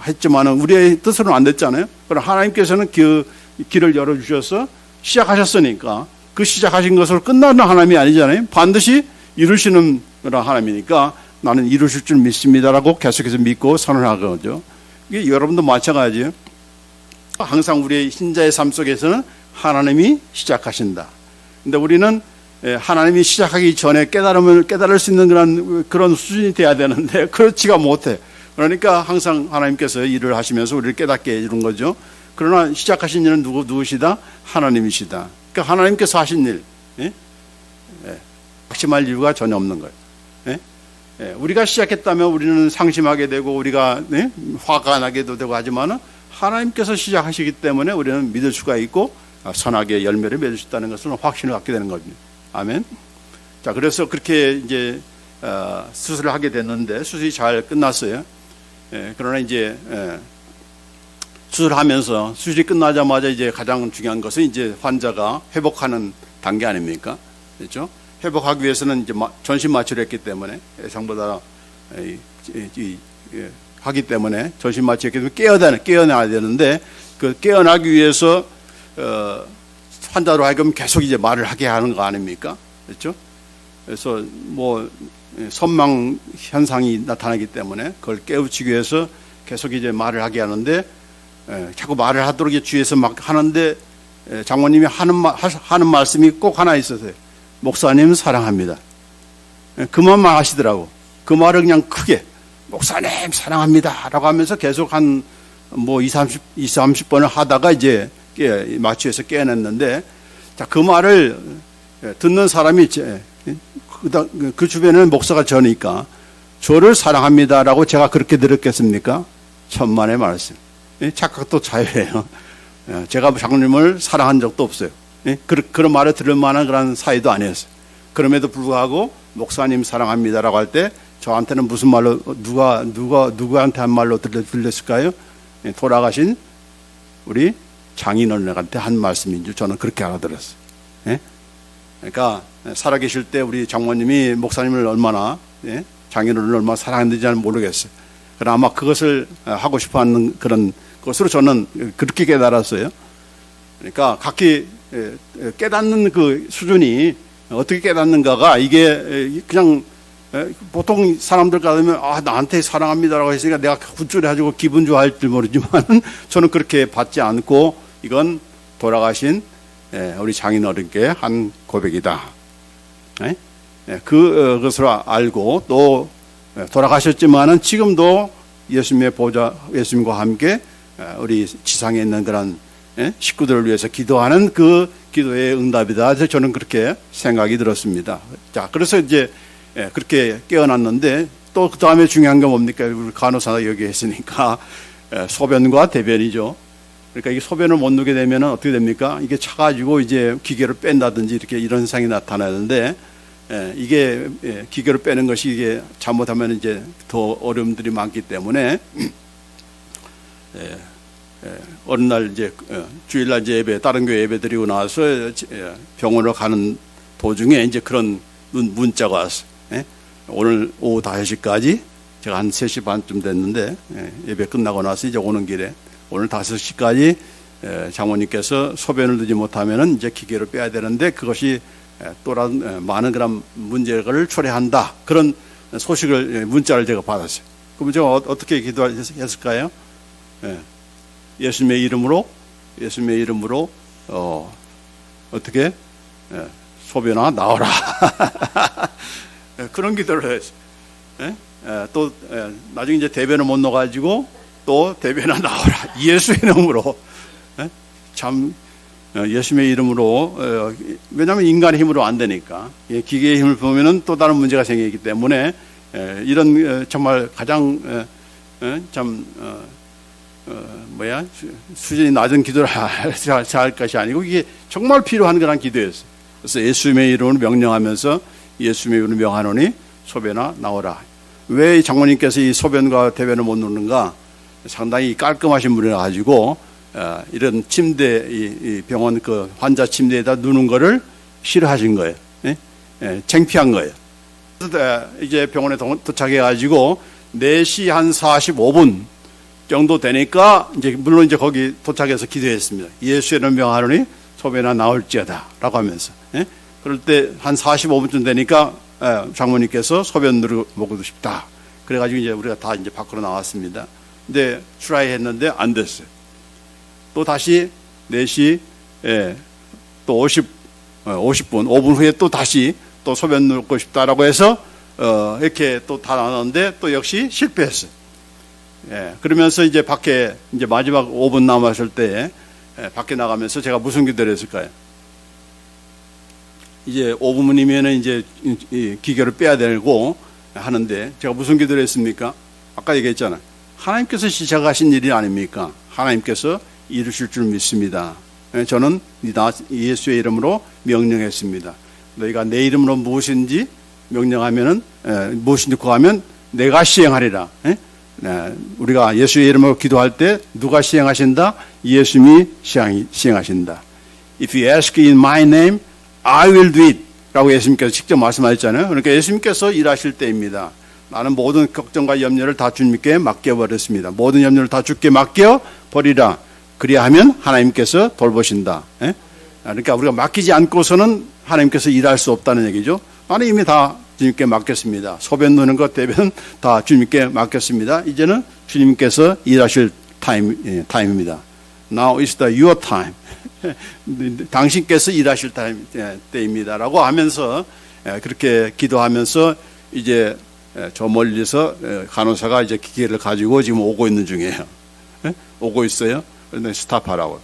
했지만은 우리의 뜻으로는 안 됐잖아요. 그럼 하나님께서는 그 길을 열어주셔서 시작하셨으니까 그 시작하신 것으로 끝나는 하나님이 아니잖아요. 반드시 이루시는 그런 하나님이니까 나는 이루실 줄 믿습니다라고 계속해서 믿고 선언하거든요. 이게 여러분도 마찬가지예요. 항상 우리의 신자의 삶 속에서는 하나님이 시작하신다. 근데 우리는 하나님이 시작하기 전에 깨달을 수 있는 그런 수준이 돼야 되는데 그렇지가 못해. 그러니까 항상 하나님께서 일을 하시면서 우리를 깨닫게 해주는 거죠. 그러나 시작하신 일은 누구시다? 하나님이시다. 그러니까 하나님께서 하신 일, 확심할 이유가 전혀 없는 거예요. 우리가 시작했다면 우리는 상심하게 되고 우리가 화가 나게도 되고 하지만은 하나님께서 시작하시기 때문에 우리는 믿을 수가 있고 선하게 열매를 맺을 수 있다는 것을 확신을 갖게 되는 겁니다. 아멘. 자, 그래서 그렇게 이제 수술을 하게 됐는데 수술이 잘 끝났어요. 그러나 이제 수술하면서 수술이 끝나자마자 이제 가장 중요한 것은 이제 환자가 회복하는 단계 아닙니까? 그렇죠? 회복하기 위해서는 이제 전신 마취를 했기 때문에 예상보다 하기 때문에 전신 마취했기 때문에 깨어나야 되는데 그 깨어나기 위해서 환자로 하여금 계속 이제 말을 하게 하는 거 아닙니까? 그렇죠? 그래서 뭐 선망 현상이 나타나기 때문에 그걸 깨우치기 위해서 계속 이제 말을 하게 하는데 자꾸 말을 하도록 주위에서 막 하는데 장모님이 하는 말씀이 꼭 하나 있었어요. 목사님 사랑합니다. 그만만 하시더라고. 그 말을 그냥 크게 목사님 사랑합니다 라고 하면서 계속 한 뭐 30번을 하다가 이제 마취해서 깨어났는데, 자, 그 말을 듣는 사람이 그 주변에는 목사가 저니까 저를 사랑합니다라고 제가 그렇게 들었겠습니까? 천만의 말씀. 착각도 자유예요. 제가 장로님을 사랑한 적도 없어요. 그런 말을 들을 만한 그런 사이도 아니었어요. 그럼에도 불구하고 목사님 사랑합니다라고 할 때 저한테는 무슨 말로 누구한테 한 말로 들렸을까요? 돌아가신 우리 장인어른한테 한 말씀인 줄 저는 그렇게 알아들었어요. 그러니까 살아계실 때 우리 장모님이 목사님을 얼마나 장인어른을 얼마나 사랑했는지는 모르겠어요. 그러나 아마 그것을 하고 싶어하는 그런 것으로 저는 그렇게 깨달았어요. 그러니까 각기 깨닫는 그 수준이 어떻게 깨닫는가가 이게 그냥 보통 사람들 가면 나한테 사랑합니다라고 했으니까 내가 굿줄해가지고 기분 좋아할 줄 모르지만 저는 그렇게 받지 않고 이건 돌아가신 우리 장인어른께 한 고백이다. 그것으로 알고 또 돌아가셨지만은 지금도 예수님의 보좌, 예수님과 함께 우리 지상에 있는 그런 식구들을 위해서 기도하는 그 기도의 응답이다. 그래서 저는 그렇게 생각이 들었습니다. 자, 그래서 이제 그렇게 깨어났는데 또 그 다음에 중요한 게 뭡니까? 우리 간호사가 여기 했으니까 소변과 대변이죠. 그러니까 이게 소변을 못 누게 되면 어떻게 됩니까? 이게 차가지고 이제 기계를 뺀다든지 이렇게 이런 현상이 나타나는데 이게 기계를 빼는 것이 이게 잘못하면 이제 더 어려움들이 많기 때문에 어느 날 이제 주일날 이제 예배, 다른 교회 예배 드리고 나서 병원으로 가는 도중에 이제 그런 문자가 왔어요. 오늘 오후 5시까지 제가 한 3시 반쯤 됐는데 예배 끝나고 나서 이제 오는 길에 오늘 5시까지 장모님께서 소변을 넣지 못하면은 이제 기계를 빼야 되는데 그것이 또한 많은 그런 문제를 초래한다. 그런 소식을 문자를 제가 받았어요. 그럼 제가 어떻게 기도했을까요? 예수님의 이름으로 어떻게 소변아 나오라. 그런 기도를 했어요. 또 나중에 이제 대변을 못 넣어가지고 또 대변아 나오라. 예수의 이름으로. 참 예수님의 이름으로. 왜냐하면 인간의 힘으로 안 되니까. 기계의 힘을 보면은 또 다른 문제가 생기기 때문에 이런 정말 가장 수준이 낮은 기도를 할 것이 아니고 이게 정말 필요한 그런 기도였어요. 그래서 예수님의 이름으로 명령하면서 예수님의 이름으로 명하노니 소변아 나오라. 왜 장모님께서 이 소변과 대변을 못 놓는가? 상당히 깔끔하신 분이라 가지고 이런 침대, 이 병원 그 환자 침대에다 누는 거를 싫어하신 거예요. 창피한 거예요. 그래서 이제 병원에 도착해 가지고 4시 한 45분 정도 되니까 이제 물론 이제 거기 도착해서 기도했습니다. 예수의 이름으로 명하노니 소변아 나올지어다라고 하면서. 그럴 때 한 45분쯤 되니까 장모님께서 소변 먹고 싶다. 그래가지고 이제 우리가 다 이제 밖으로 나왔습니다. 근데 트라이 했는데 안 됐어요. 또 다시 4시 또 50분, 5분 후에 또 다시 또 소변 넣고 싶다라고 해서 이렇게 또 다 나눴는데 또 역시 실패했어요. 그러면서 이제 밖에 이제 마지막 5분 남았을 때 밖에 나가면서 제가 무슨 기도를 했을까요? 이제 5분이면은 이제 기계를 빼야 되고 하는데 제가 무슨 기도를 했습니까? 아까 얘기했잖아요. 하나님께서 시작하신 일이 아닙니까? 하나님께서 이루실 줄 믿습니다. 저는 예수의 이름으로 명령했습니다. 너희가 내 이름으로 무엇인지 명령하면은 무엇인지 구하면 내가 시행하리라. 우리가 예수의 이름으로 기도할 때 누가 시행하신다? 예수님이 시행하신다. If you ask in my name, I will do it. 라고 예수님께서 직접 말씀하셨잖아요. 그러니까 예수님께서 일하실 때입니다. 나는 모든 걱정과 염려를 다 주님께 맡겨버렸습니다. 모든 염려를 다 주께 맡겨버리라. 그리하면 하나님께서 돌보신다. 예? 그러니까 우리가 맡기지 않고서는 하나님께서 일할 수 없다는 얘기죠. 나는 이미 다 주님께 맡겼습니다. 소변 누는 것, 대변 다 주님께 맡겼습니다. 이제는 주님께서 일하실 타임입니다. Now is the your time. 당신께서 일하실 때입니다. 라고 하면서 그렇게 기도하면서 이제 저 멀리서 간호사가 이제 기계를 가지고 지금 오고 있는 중이에요. 오고 있어요. 그런데 스탑하라고.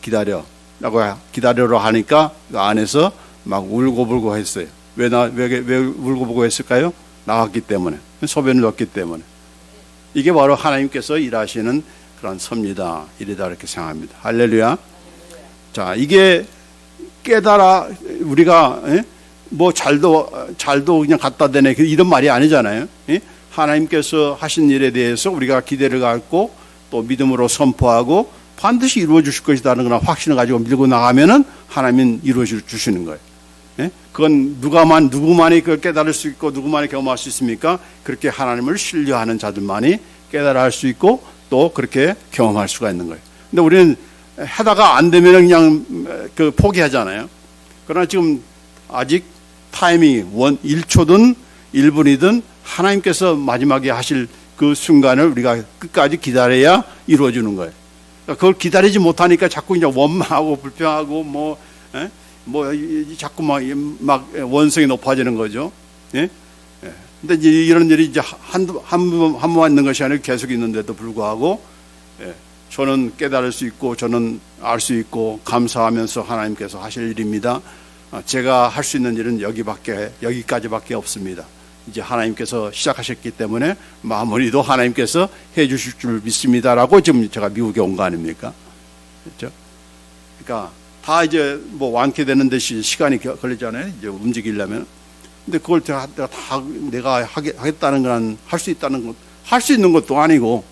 기다려. 라고 기다려라 하니까 그 안에서 막 울고불고 했어요. 왜 울고불고 했을까요? 나왔기 때문에. 소변을 넣었기 때문에. 이게 바로 하나님께서 일하시는 그런 섭니다. 이래다 이렇게 생각합니다. 할렐루야. 자, 이게 깨달아 우리가 뭐 잘도 그냥 갖다 대네 이런 말이 아니잖아요. 하나님께서 하신 일에 대해서 우리가 기대를 갖고 또 믿음으로 선포하고 반드시 이루어 주실 것이라는 그런 확신을 가지고 밀고 나가면은 하나님은 이루어 주시는 거예요. 그건 누구만이 그걸 깨달을 수 있고 누구만이 경험할 수 있습니까? 그렇게 하나님을 신뢰하는 자들만이 깨달아 할 수 있고 또 그렇게 경험할 수가 있는 거예요. 근데 우리는 하다가 안 되면 그냥 포기하잖아요. 그러나 지금 아직 타이밍이 1초든 1분이든 하나님께서 마지막에 하실 그 순간을 우리가 끝까지 기다려야 이루어지는 거예요. 그러니까 그걸 기다리지 못하니까 자꾸 이제 원망하고 불평하고 자꾸 막 원성이 높아지는 거죠. 예? 근데 이제 이런 일이 이제 한 번 있는 것이 아니라 계속 있는데도 불구하고, 저는 깨달을 수 있고, 저는 알 수 있고, 감사하면서 하나님께서 하실 일입니다. 제가 할 수 있는 일은 여기까지밖에 없습니다. 이제 하나님께서 시작하셨기 때문에 마무리도 하나님께서 해 주실 줄 믿습니다라고 지금 제가 미국에 온 거 아닙니까? 그렇죠? 그러니까 다 이제 뭐 완쾌되는 듯이 시간이 걸리잖아요. 이제 움직이려면. 근데 그걸 내가 하겠다는 건 할 수 있다는 것, 할 수 있는 것도 아니고,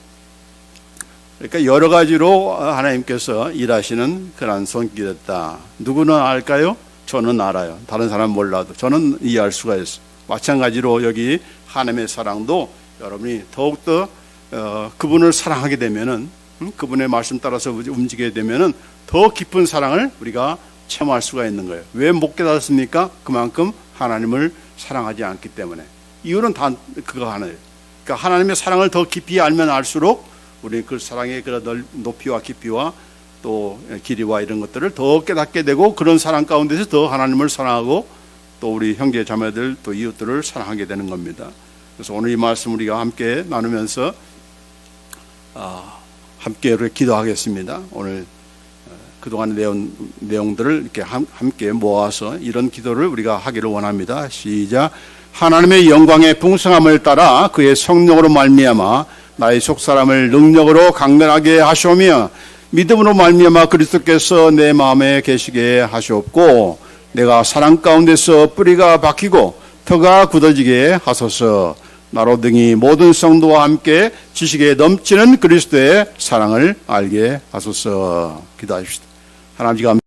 그러니까 여러 가지로 하나님께서 일하시는 그런 손길이었다. 누구는 알까요? 저는 알아요. 다른 사람 몰라도 저는 이해할 수가 있어요. 마찬가지로 여기 하나님의 사랑도 여러분이 더욱더 그분을 사랑하게 되면은, 그분의 말씀 따라서 움직이게 되면은 더 깊은 사랑을 우리가 체험할 수가 있는 거예요. 왜 못 깨달았습니까? 그만큼 하나님을 사랑하지 않기 때문에. 이유는 다 그거 하나예요. 그러니까 하나님의 사랑을 더 깊이 알면 알수록 우리 그 사랑의 그런 높이와 깊이와 또 길이와 이런 것들을 더 깨닫게 되고, 그런 사랑 가운데서 더 하나님을 사랑하고 또 우리 형제 자매들 또 이웃들을 사랑하게 되는 겁니다. 그래서 오늘 이 말씀 우리가 함께 나누면서 함께 기도하겠습니다. 오늘 그동안 내용들을 이렇게 함께 모아서 이런 기도를 우리가 하기를 원합니다. 시작. 하나님의 영광의 풍성함을 따라 그의 성령으로 말미암아 나의 속사람을 능력으로 강건하게 하시오며 믿음으로 말미암아 그리스도께서 내 마음에 계시게 하시옵고 내가 사랑 가운데서 뿌리가 박히고 터가 굳어지게 하소서. 나로 등이 모든 성도와 함께 지식에 넘치는 그리스도의 사랑을 알게 하소서. 기도하십시다. 하나님,